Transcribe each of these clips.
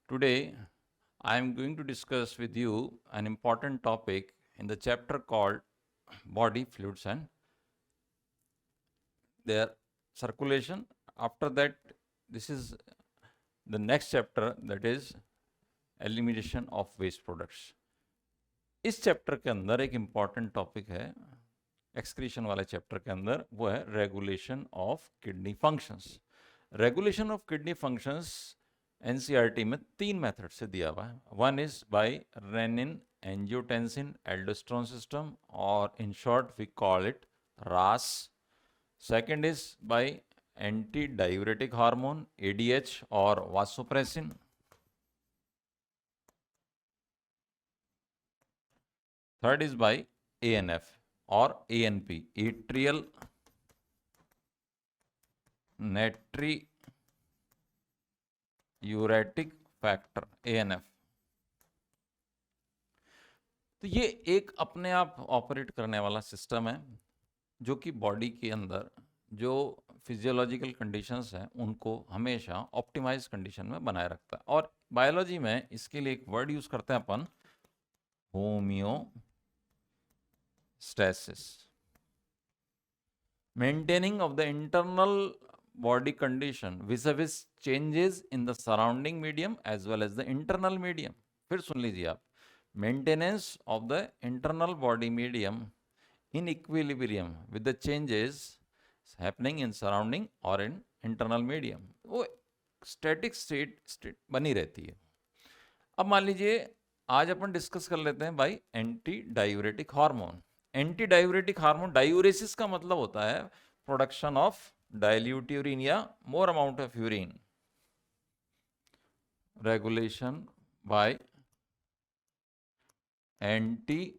Today, I am going to discuss with you an important topic in the chapter called body fluids and their circulation. After that, this is the next chapter, that is elimination of waste products. इस chapter के अंदर एक important topic है excretion वाले chapter के अंदर, वो है regulation of kidney functions. Regulation of kidney functions NCERT में 3 मेथड से दिया हुआ है। One is by renin angiotensin aldosterone system, और in short we call it RAAS. Second is by anti diuretic hormone ADH और vasopressin. Third is by ANF और ANP, atrial natriuretic factor, ANF. तो ये एक अपने आप operate करने वाला सिस्टम है जो कि बॉडी के अंदर जो फिजियोलॉजिकल कंडीशंस हैं उनको हमेशा ऑप्टिमाइज कंडीशन में बनाए रखता है। और बायोलॉजी में इसके लिए एक वर्ड यूज करते हैं अपन, homeostasis. Maintaining of the internal body condition vis-a-vis changes in the surrounding medium as well as the internal medium। फिर सुन लीजिए आप, maintenance of the internal body medium in equilibrium with the changes happening in surrounding or in internal medium, वो static state बनी रहती है। अब मान लीजिए आज अपन डिस्कस कर लेते हैं भाई anti diuretic hormone. Anti diuretic hormone, diuresis का मतलब होता है प्रोडक्शन ऑफ डाइल्यूट यूरिन या more amount of urine. Regulation by anti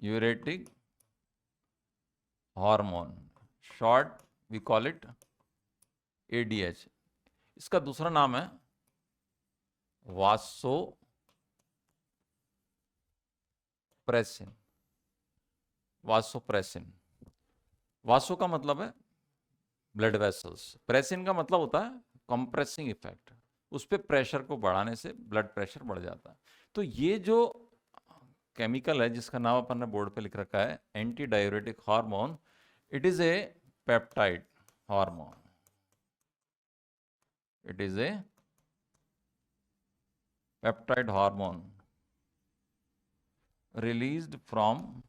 diuretic hormone, short we call it ADH. इसका दूसरा नाम है वासोप्रेसिन। वासोप्रेसिन, वासो का मतलब है ब्लड वेसल्स, प्रेसिन का मतलब होता है कंप्रेसिंग इफेक्ट, उस पर प्रेशर को बढ़ाने से ब्लड प्रेशर बढ़ जाता है। तो ये जो केमिकल है जिसका नाम अपन ने बोर्ड पे लिख रखा है anti diuretic hormone, it is a peptide hormone. It is a peptide hormone released from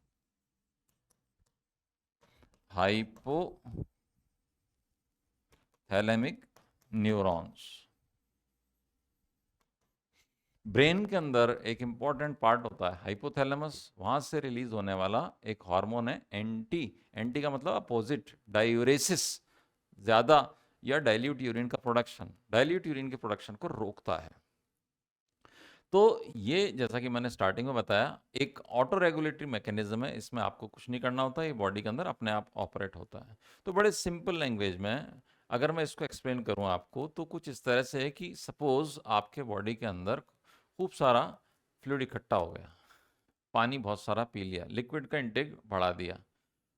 hypothalamic neurons। Brain के अंदर एक इंपॉर्टेंट पार्ट होता है हाइपोथैलेमस, वहां से रिलीज होने वाला एक हार्मोन है एंटी। एंटी का मतलब अपोजिट, डायूरेसिस, ज्यादा या डाइल्यूट यूरिन का प्रोडक्शन, डाइल्यूट यूरिन के प्रोडक्शन को रोकता है। तो ये जैसा कि मैंने स्टार्टिंग में बताया एक ऑटो रेगुलेटरी मैकेनिज्म है, इसमें आपको कुछ नहीं करना होता, ये बॉडी के अंदर अपने आप ऑपरेट होता है। तो बड़े सिंपल लैंग्वेज में अगर मैं इसको एक्सप्लेन करूं आपको तो कुछ इस तरह से है कि सपोज आपके बॉडी के अंदर खूब सारा फ्लूइड इकट्ठा हो गया, पानी बहुत सारा पी लिया, लिक्विड का इंटेक बढ़ा दिया,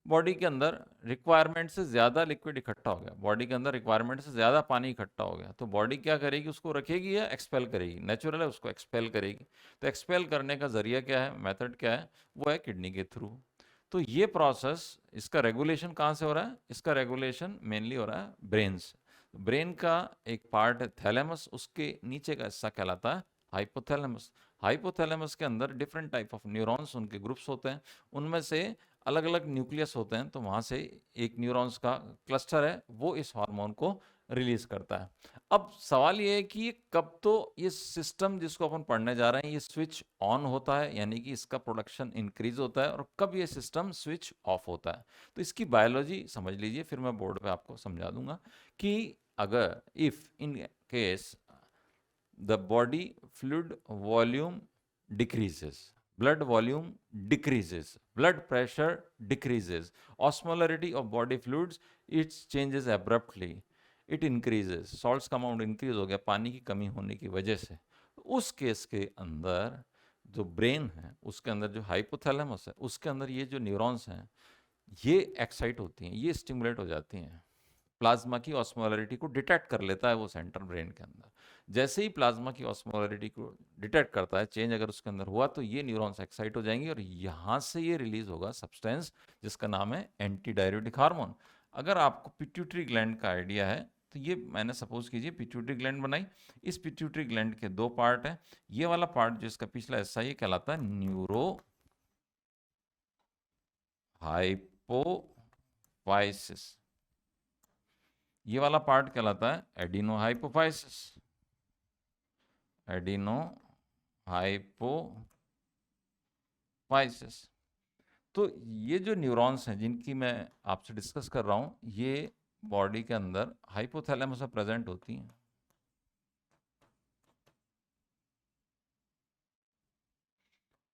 बॉडी के अंदर रिक्वायरमेंट से ज़्यादा लिक्विड इकट्ठा हो गया, बॉडी के अंदर रिक्वायरमेंट से ज़्यादा पानी इकट्ठा हो गया, तो बॉडी क्या करेगी, उसको रखेगी या एक्सपेल करेगी? नेचुरल है, उसको एक्सपेल करेगी। तो एक्सपेल करने का जरिया क्या है, मेथड क्या है, वो है किडनी के थ्रू। तो ये प्रोसेस, इसका रेगुलेशन कहाँ से हो रहा है? इसका रेगुलेशन मेनली हो रहा है ब्रेन से। ब्रेन का एक पार्ट है थैलेमस, उसके नीचे का हिस्सा कहलाता है हाइपोथैलेमस। हाइपोथैलेमस के अंदर डिफरेंट टाइप ऑफ न्यूरॉन्स, उनके ग्रुप्स होते हैं, उनमें से अलग अलग न्यूक्लियस होते हैं, तो वहाँ से एक न्यूरॉन्स का क्लस्टर है, वो इस हार्मोन को रिलीज करता है। अब सवाल ये है कि ये कब, तो ये सिस्टम जिसको अपन पढ़ने जा रहे हैं ये स्विच ऑन होता है, यानी कि इसका प्रोडक्शन इंक्रीज होता है, और कब ये सिस्टम स्विच ऑफ होता है। तो इसकी बायोलॉजी समझ लीजिए, फिर मैं बोर्ड पे आपको समझा दूंगा कि अगर if in case the body fluid volume decreases, blood volume decreases, blood pressure decreases, osmolarity of body fluids it changes abruptly, it increases, salts का अमाउंट इंक्रीज हो गया पानी की कमी होने की वजह से, उस केस के अंदर जो ब्रेन है उसके अंदर जो हाइपोथैलेमस है उसके अंदर ये जो न्यूरॉन्स हैं ये एक्साइट होती हैं, ये स्टिमुलेट हो जाती हैं। प्लाज्मा की ऑस्मोलरिटी को डिटेक्ट कर लेता है वो सेंट्रल ब्रेन के अंदर। जैसे ही प्लाज्मा की ऑस्मोलरिटी को डिटेक्ट करता है, चेंज अगर उसके अंदर हुआ, तो ये न्यूरॉन्स एक्साइट हो जाएंगे और यहाँ से ये रिलीज होगा सब्सटेंस जिसका नाम है एंटी डाययूरेटिक हार्मोन। अगर आपको पिट्यूटरी ग्लैंड का आइडिया है, तो ये मैंने सपोज कीजिए पिट्यूटरी ग्लैंड बनाई। इस पिट्यूटरी ग्लैंड के दो पार्ट हैं। ये वाला पार्ट जिसका पिछला हिस्सा ये कहलाता है न्यूरो हाइपोफाइसिस, ये वाला पार्ट कहलाता है एडिनो हाइपोफाइसिस। Adeno hypophysis. तो ये जो न्यूरॉन्स हैं जिनकी मैं आपसे डिस्कस कर रहा हूं, ये बॉडी के अंदर हाइपोथैलेमस में प्रेजेंट होती हैं।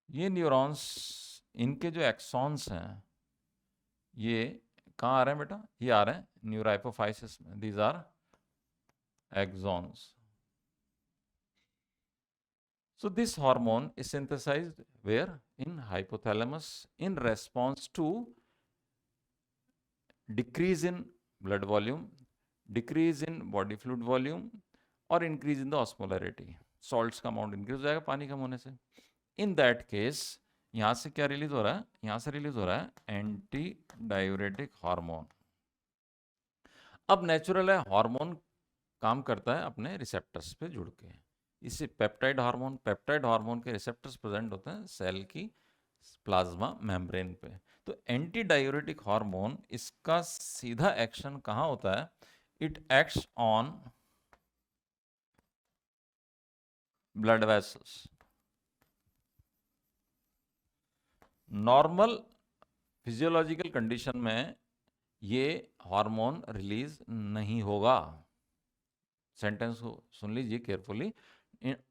ये न्यूरॉन्स, इनके जो एक्सॉन्स हैं, ये कहाँ आ रहे हैं बेटा? ये आ रहे हैं न्यूरोहाइपोफाइसिस में। These are axons. So this hormone is synthesized where? In hypothalamus in response to decrease in blood volume, decrease in body fluid volume और increase in the osmolarity. Salts का amount increase हो जाएगा पानी कम होने से। In that case यहाँ से क्या रिलीज हो रहा है? यहाँ से रिलीज हो रहा है एंटी डायूरेटिक हार्मोन। अब नेचुरल है, हार्मोन काम करता है अपने रिसेप्टर्स पे जुड़ के। इसे पेप्टाइड हार्मोन के रिसेप्टर्स प्रेजेंट होते हैं सेल की प्लाज्मा मेम्ब्रेन पे। तो एंटी डायूरेटिक हार्मोन, इसका सीधा एक्शन कहाँ होता है? It acts on blood vessels. Normal physiological condition में ये हार्मोन रिलीज नहीं होगा। सेंटेंस को सुन लीजिए carefully.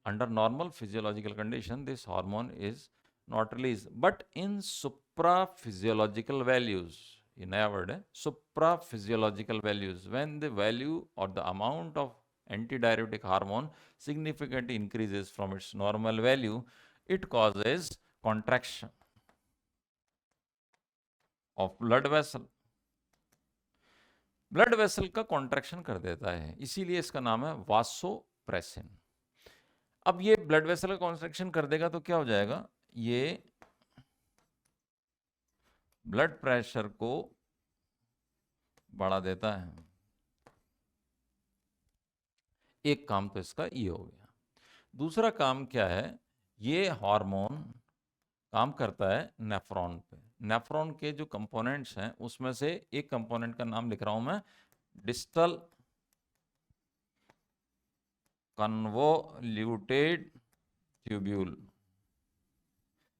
Under normal physiological condition, this hormone is not released, but in supraphysiological values, ये नया वर्ड है, supraphysiological values, when the value or the amount of antidiuretic hormone significantly increases from its normal value, it causes contraction of blood vessel. Blood vessel का contraction कर देता है, इसीलिए इसका नाम है वासोप्रेसिन। अब ये ब्लड वेसल का कॉन्ट्रैक्शन कर देगा तो क्या हो जाएगा? ये ब्लड प्रेशर को बढ़ा देता है। एक काम तो इसका ये हो गया। दूसरा काम क्या है? ये हार्मोन काम करता है नेफ्रॉन पे। नेफ्रॉन के जो कंपोनेंट्स हैं उसमें से एक कंपोनेंट का नाम लिख रहा हूं मैं, distal convoluted tubule.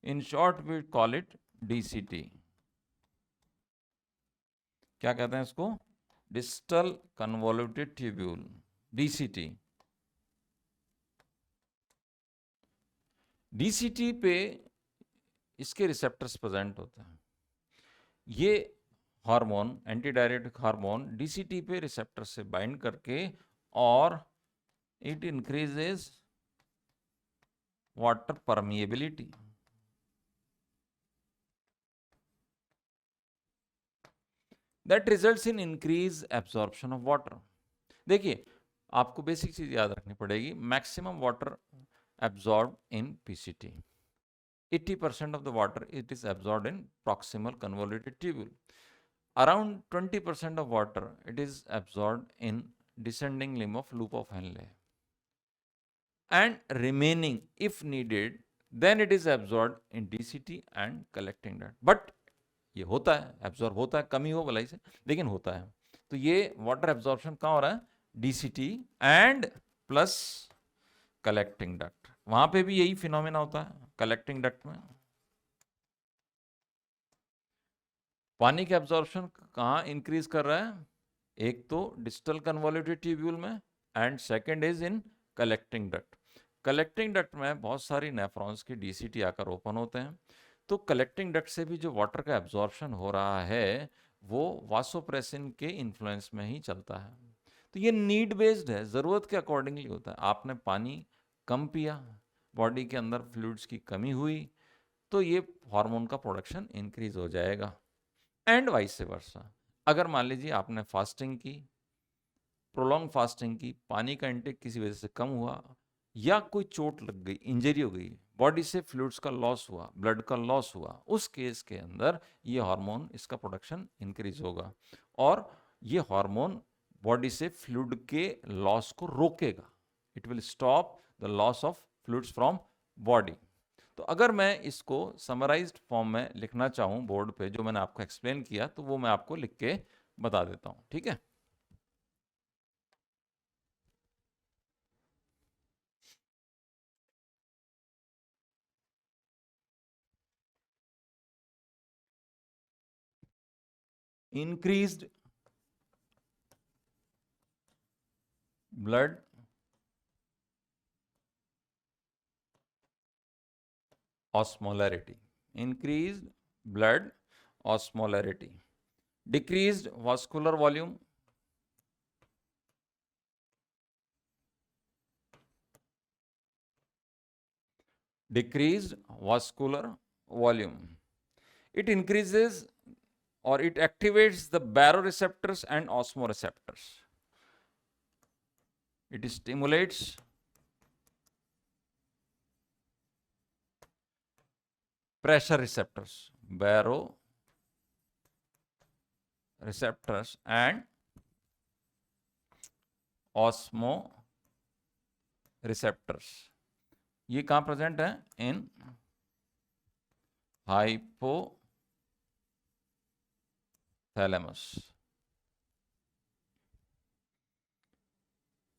In short, we call it DCT. क्या कहते हैं इसको? Distal convoluted tubule, DCT। DCT पे इसके रिसेप्टर्स प्रेजेंट होते हैं। ये hormone, anti diuretic hormone, DCT पे रिसेप्टर से बाइंड करके और it increases water permeability. That results in increase absorption of water. देखिए, आपको बेसिक चीज याद रखनी पड़ेगी। Maximum water absorb in PCT, 80% of the water it is absorbed in proximal convoluted tubule. Around 20% of water it is absorbed in descending limb of loop of Henle, and remaining, if needed, then it is absorbed in DCT and collecting duct. But ये होता है, absorb होता है, कमी हो भलाई से, लेकिन होता है। तो ये वाटर एब्जॉर्प्शन कहाँ हो रहा है? DCT and plus collecting duct. वहां पे भी यही फिनोमेना होता है कलेक्टिंग डक्ट में। पानी का एब्जॉर्प्शन कहाँ इंक्रीज कर रहा है? एक तो डिस्टल कन्वोल्यूटेड ट्यूब्यूल में, and second is in collecting duct. Collecting duct में बहुत सारी नेफ्रॉन्स की DCT आकर ओपन होते हैं। तो कलेक्टिंग डक्ट से भी जो वाटर का एब्जॉर्प्शन हो रहा है वो वासोप्रेसिन के इन्फ्लुएंस में ही चलता है। तो ये नीड बेस्ड है, ज़रूरत के अकॉर्डिंगली होता है। आपने पानी कम पिया, बॉडी के अंदर फ्लूइड्स की कमी हुई, तो ये हार्मोन का प्रोडक्शन इंक्रीज हो जाएगा। एंड वाइस वर्सा, अगर मान लीजिए आपने फास्टिंग की, प्रोलॉन्ग फास्टिंग की, पानी का इंटेक किसी वजह से कम हुआ, या कोई चोट लग गई, इंजरी हो गई, बॉडी से फ्लूइड्स का लॉस हुआ, ब्लड का लॉस हुआ, उस केस के अंदर ये हार्मोन, इसका प्रोडक्शन इंक्रीज होगा और ये हार्मोन बॉडी से फ्लूइड के लॉस को रोकेगा. It will stop the loss of fluids from body. तो अगर मैं इसको समराइज्ड फॉर्म में लिखना चाहूँ बोर्ड पे, जो मैंने आपको एक्सप्लेन किया, तो वो मैं आपको लिख के बता देता हूँ. ठीक है. Increased blood osmolarity, increased blood osmolarity, decreased vascular volume, decreased vascular volume. It increases or it activates the baroreceptors and osmoreceptors. It stimulates pressure receptors, baroreceptors and osmoreceptors. ये कहाँ प्रेजेंट है? इन हाइपोथैलेमस.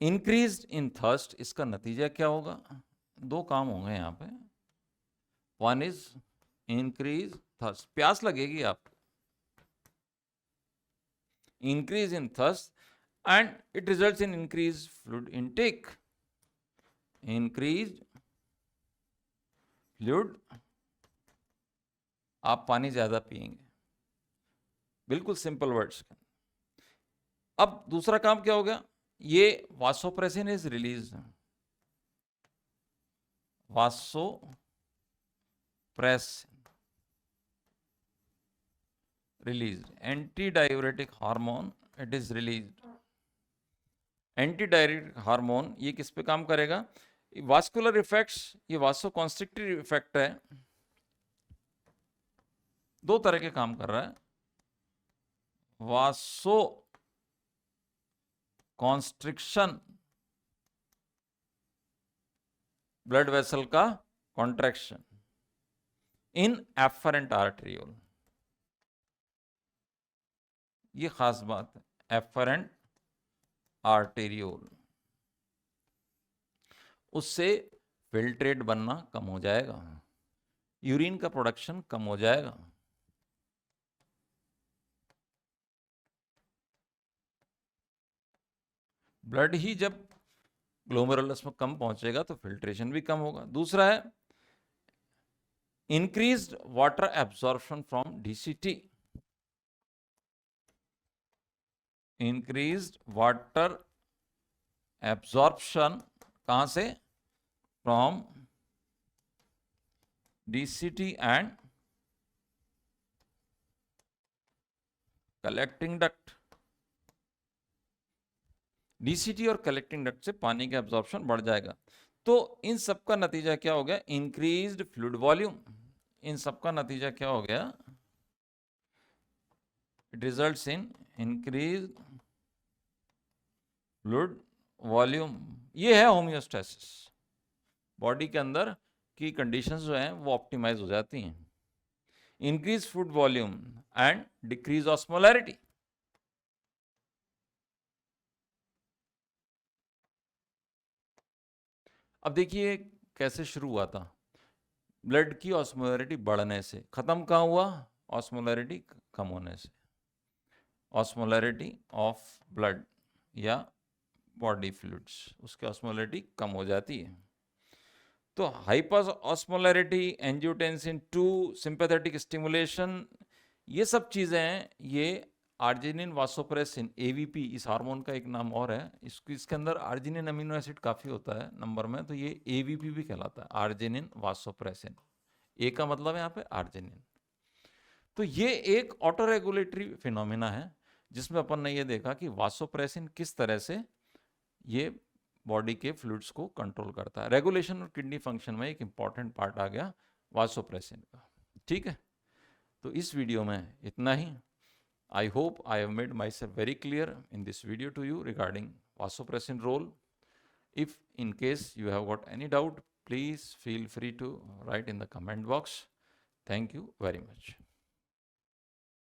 इंक्रीज इन थर्स्ट, इसका नतीजा क्या होगा? दो काम होंगे यहाँ पे. वन इज इंक्रीज थर्स्ट, प्यास लगेगी आपको. Increase in thirst and it results in increase fluid intake. Increase fluid, आप पानी ज्यादा पिएंगे. बिल्कुल सिंपल वर्ड्स. अब दूसरा काम क्या हो गया? ये vasopressin is release. Vasopressin released. Antidiuretic hormone, it is released. Antidiuretic hormone ये किस पे काम करेगा? वास्कुलर इफेक्ट्स, ये वासोकॉन्स्ट्रिक्टिव इफेक्ट है. दो तरह के काम कर रहा है. वासो कॉन्स्ट्रिक्शन, ब्लड वेसल का कॉन्ट्रैक्शन इन एफरेंट आर्टेरियोल. ये खास बात है, एफरेंट आर्टेरियोल. उससे फिल्ट्रेट बनना कम हो जाएगा, यूरिन का प्रोडक्शन कम हो जाएगा. ब्लड ही जब ग्लोमेरुलस में कम पहुंचेगा तो फिल्ट्रेशन भी कम होगा. दूसरा है increased water absorption from DCT. Increased water absorption कहां से? From DCT and collecting duct. DCT और कलेक्टिंग डक्ट से पानी का एब्जॉर्प्शन बढ़ जाएगा. तो इन सब का नतीजा क्या हो गया? Increased fluid volume. इन सब का नतीजा क्या हो गया? It results in increase fluid volume. ये है होमियोस्टेसिस. बॉडी के अंदर की कंडीशंस जो हैं वो ऑप्टिमाइज हो जाती हैं. Increase fluid volume and decrease osmolarity. अब देखिए कैसे शुरू हुआ था. ब्लड की ऑस्मोलैरिटी बढ़ने से. खत्म कहाँ हुआ? ऑस्मोलैरिटी कम होने से. ऑस्मोलैरिटी ऑफ ब्लड या बॉडी फ्लूइड्स, उसकी ऑस्मोलैरिटी कम हो जाती है. तो hyper osmolarity, angiotensin 2, sympathetic stimulation, ये सब चीज़ें हैं. ये आर्जिनिन वासोप्रेसिन, एवीपी, इस हार्मोन का एक नाम और है. इसके अंदर आर्जिनिन अमीनो एसिड काफ़ी होता है नंबर में, तो ये एवीपी भी कहलाता है, आर्जिनिन वासोप्रेसिन. ए का मतलब है यहाँ पे आर्जिनिन. तो ये एक ऑटो रेगुलेटरी फिनोमिना है जिसमें अपन ने ये देखा कि वासोप्रेसिन किस तरह से ये बॉडी के फ्लूइड्स को कंट्रोल करता है। रेगुलेशन और किडनी फंक्शन में एक इंपॉर्टेंट पार्ट आ गया वासोप्रेसिन का। ठीक है, तो इस वीडियो में इतना ही। I hope I have made myself very clear in this video to you regarding vasopressin role. If in case you have got any doubt, please feel free to write in the comment box. Thank you very much.